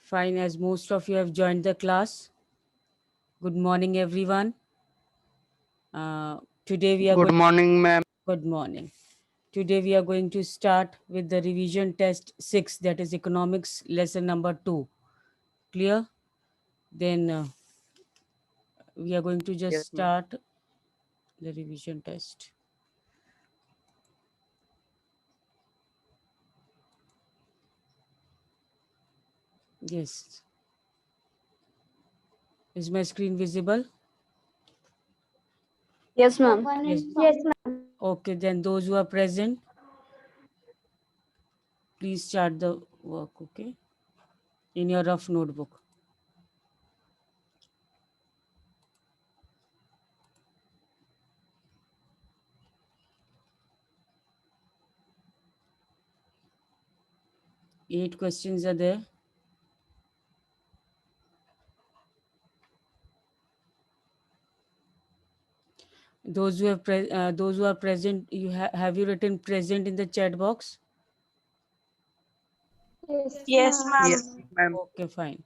Fine, as most of you have joined the class. Good morning, everyone. Today we are Good going. morning, ma'am. Good morning. Today we are going to start with the revision test 6, that is economics lesson number 2. Clear? Then we are going to just Yes, ma'am. start the revision test. Yes. Is my screen visible? Yes, ma'am. Yes. Yes, ma'am. Okay, then those who are present, please start the work, okay? In your rough notebook. Eight questions are there. Those who are present, have you written present in the chat box? Yes, Yes, ma'am. ma'am. Okay, fine.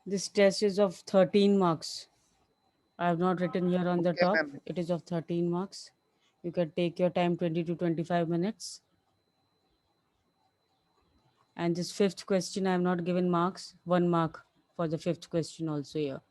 This test is of 13 marks. I have not written here on the Okay, top. ma'am. It is of 13 marks. You can take your time, 20 to 25 minutes. And this fifth question, I have not given marks. 1 mark for the fifth question also here.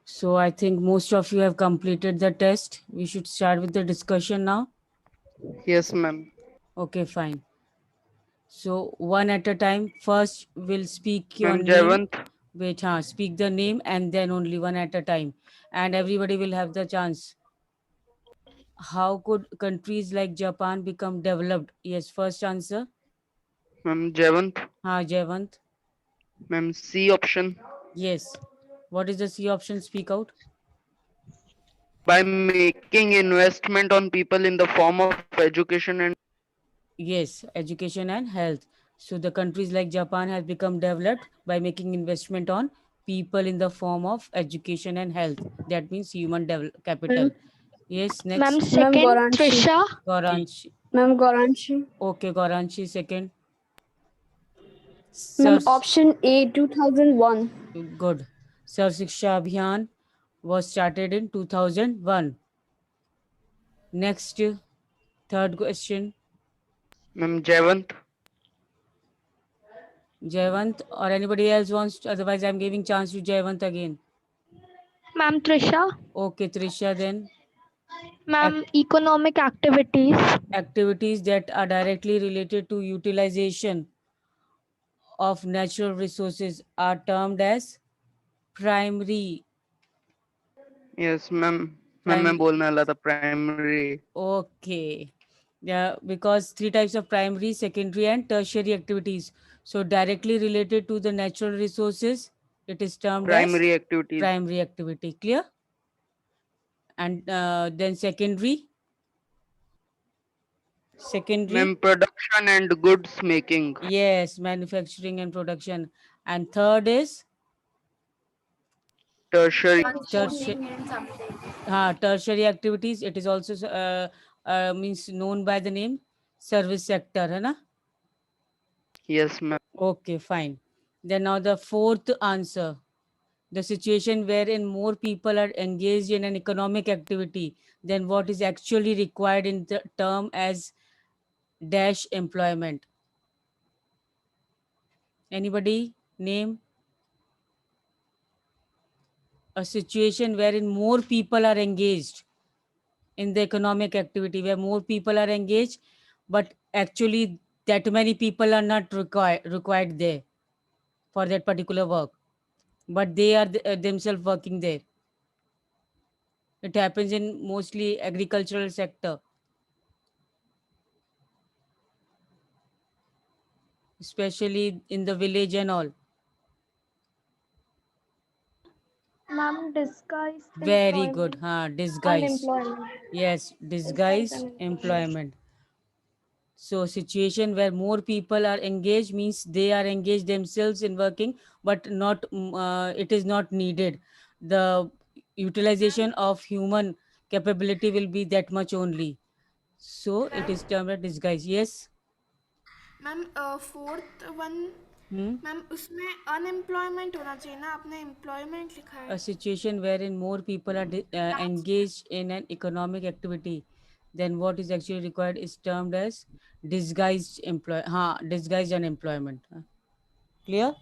So I think most of you have completed the test. We should start with the discussion now. Yes, ma'am. Okay, fine. So one at a time. First, we'll speak your Ma'am name. Javant. Wait, speak the name and then only one at a time. And everybody will have the chance. How could countries like Japan become developed? Yes, first answer. Ma'am Javant. Jayavant. Ma'am C option. Yes. What is the C option? Speak out. By making investment on people in the form of education and Yes, education and health. So the countries like Japan has become developed by making investment on people in the form of education and health. That means capital. Ma'am, Yes, ma'am, next. second, Trisha. Goranchi. Ma'am, Goranshi. Okay, Goranchi, second. Ma'am, Sir, option A, 2001. good. Sir Shiksha Abhiyan was started in 2001. Next, third question. Ma'am Javant. Jayavant or anybody else wants to, otherwise I'm giving chance to Jayavant again. Ma'am, Trisha. Okay, Trisha then. Ma'am, economic activities. Activities that are directly related to utilization of natural resources are termed as primary. Yes, ma'am. ma'am मैं Primary. बोलने वाला था primary. Okay. Yeah, because three types of primary, secondary, and tertiary activities. So directly related to the natural resources, it is termed as Primary activities. primary activity. Clear? And then secondary. Secondary, Ma'am production and goods making. yes, manufacturing and production. And third is Tertiary. tertiary, tertiary activities. It is also means known by the name service sector, है ना? Yes, ma'am. Okay, fine. Then now the fourth answer, the situation wherein more people are engaged in an economic activity than what is actually required in the term as dash employment. Anybody name a situation wherein more people are engaged in the economic activity, where more people are engaged, but actually that many people are not required there for that particular work, but they are themselves working there. It happens in mostly agricultural sector, especially in the village and all. Ma'am, disguised Very good. employment. Disguise. Unemployment. Yes, Disguised disguised unemployment. employment. So situation where more people are engaged means they are engaged themselves in working, but not it is not needed. The utilization of human capability will be that much only. So it is termed as disguise. Yes. Ma'am fourth one Hmm? Ma'am उसमें unemployment होना चाहिए ना, आपने employment लिखा है. A situation wherein more people are engaged in an economic activity than what is actually required is termed as disguised unemployment. Clear?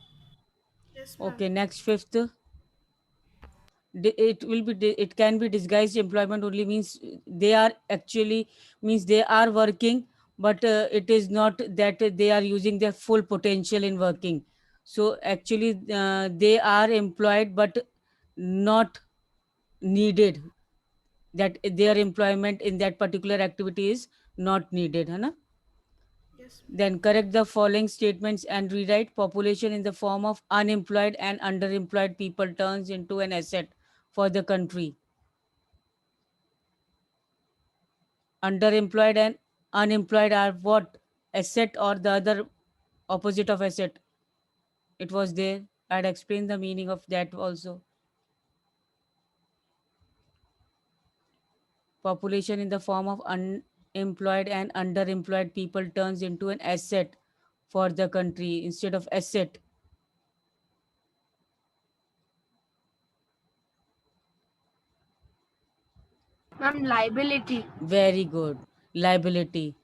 Yes ma'am. Okay, next fifth. It can be disguised employment only means they are actually means they are working, but it is not that they are using their full potential in working. So actually they are employed but not needed, that their employment in that particular activity is not needed, है ना? Yes. Then correct the following statements and rewrite. Population in the form of unemployed and underemployed people turns into an asset for the country. Underemployed and unemployed are what? Asset, or the other opposite of asset? It was there. I'd explain the meaning of that also. Population in the form of unemployed and underemployed people turns into an asset for the country instead of asset. Ma'am, liability. Very good. Liability.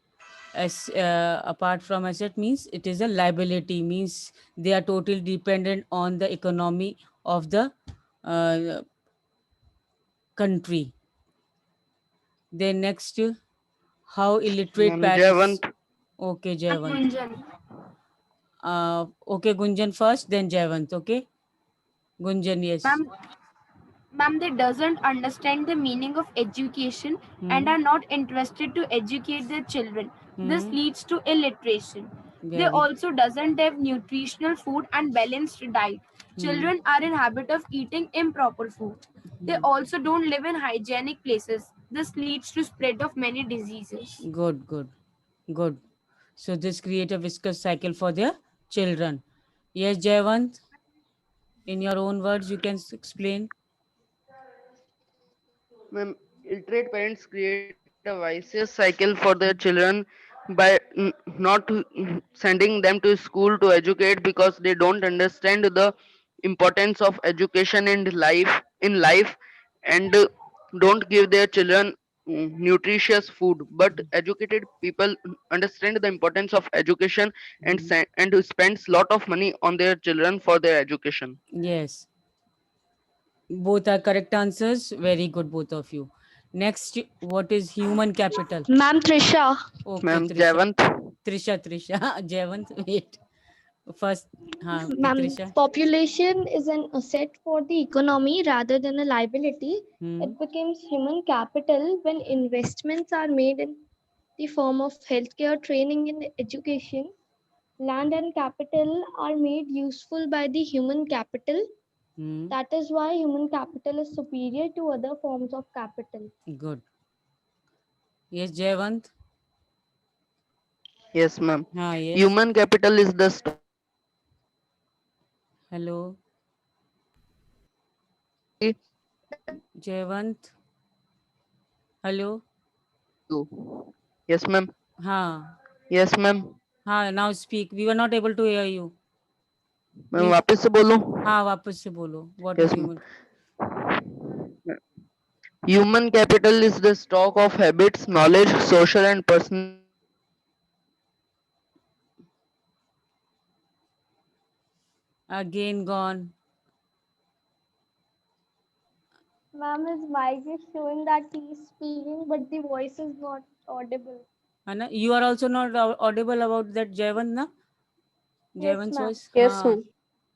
As apart from asset means it is a liability, means they are totally dependent on the economy of the uh, country. Then next, how illiterate Ma'am, parents. Jayavant. Okay, Ma'am, Jayavant. Gunjan. Okay, Gunjan first, then Jayavant. Okay, Gunjan, yes. Ma'am, ma'am, they doesn't understand the meaning of education and Hmm. are not interested to educate their children. This Hmm. leads to illiteration. They Very. also doesn't have nutritional food and balanced diet. Hmm. Children are in habit of eating improper food. They also don't live in hygienic places. This leads to spread of many diseases. Good, good, good. So this create a viscous cycle for their children. Yes, Jayavant, in your own words, you can explain. Ma'am, illiterate parents create a vicious cycle for their children by not sending them to school to educate because they don't understand the importance of education in life and don't give their children nutritious food. But educated people understand the importance of education and spends lot of money on their children for their education. Yes, both are correct answers. Very good, both of you. Next, what is human capital? Ma'am, Trisha. Okay, Ma'am, Trisha. Jayavant. Trisha. Jayavant, wait. First, okay, Ma'am, Trisha. population is an asset for the economy rather than a liability. Hmm. It becomes human capital when investments are made in the form of healthcare, training, and education. Land and capital are made useful by the human capital. Hmm. That is why human capital is superior to other forms of capital. Good. Yes, Jayavant. Yes, ma'am. Yes. Human capital is the stock Hello, Jayavant. Hello. you. Yes, ma'am. हाँ. Yes, ma'am. हाँ, now speak. We were not able to hear you. मैं Please. वापस से बोलूं? हाँ, वापस से बोलो. What Yes, did you ma'am. mean? Human capital is the stock of habits, knowledge, social and personal Again gone. Ma'am, his mic is showing that he is speaking, but the voice is not audible. Anna, you are also not audible about that Jayvant, na? Yes, Jayvant's ma'am. voice? Yes, हाँ. ma'am.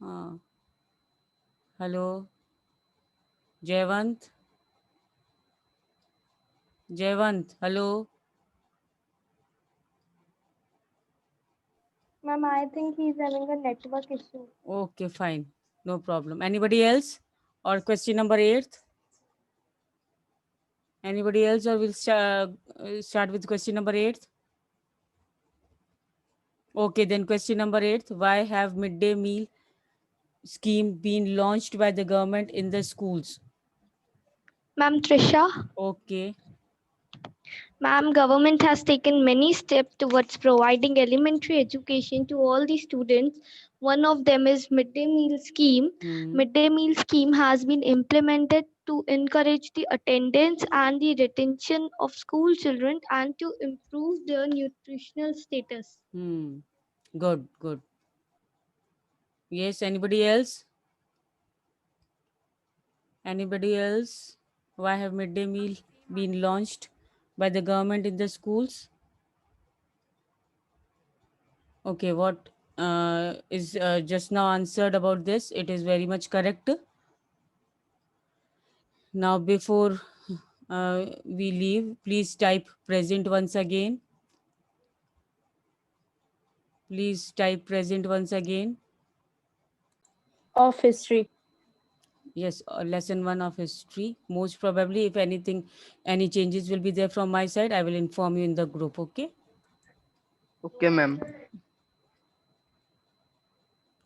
हाँ. Hello. Jayvant. Jayvant. Hello. Ma'am, I think he's having a network issue. Okay, fine. No problem. Anybody else? Or question number 8? Anybody else, or we'll start with question number 8? Okay, then question number 8. Why have midday meal scheme been launched by the government in the schools? Ma'am, Trisha. Okay. Ma'am, government has taken many steps towards providing elementary education to all the students. One of them is midday meal scheme. Hmm. Midday meal scheme has been implemented to encourage the attendance and the retention of school children and to improve their nutritional status. Hmm. Good, good. Yes, anybody else? Anybody else? Why have midday meal been launched by the government in the schools? Okay, what is just now answered about this? It is very much correct. Now, before we leave, please type present once again. Please type present once again. Of history. Yes, lesson 1 of history. Most probably, if anything, any changes will be there from my side, I will inform you in the group. Okay. Okay, ma'am.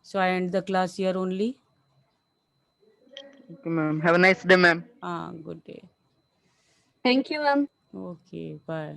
So I end the class here only. Okay, ma'am. Have a nice day, ma'am. Good day. Thank you, ma'am. Okay, bye.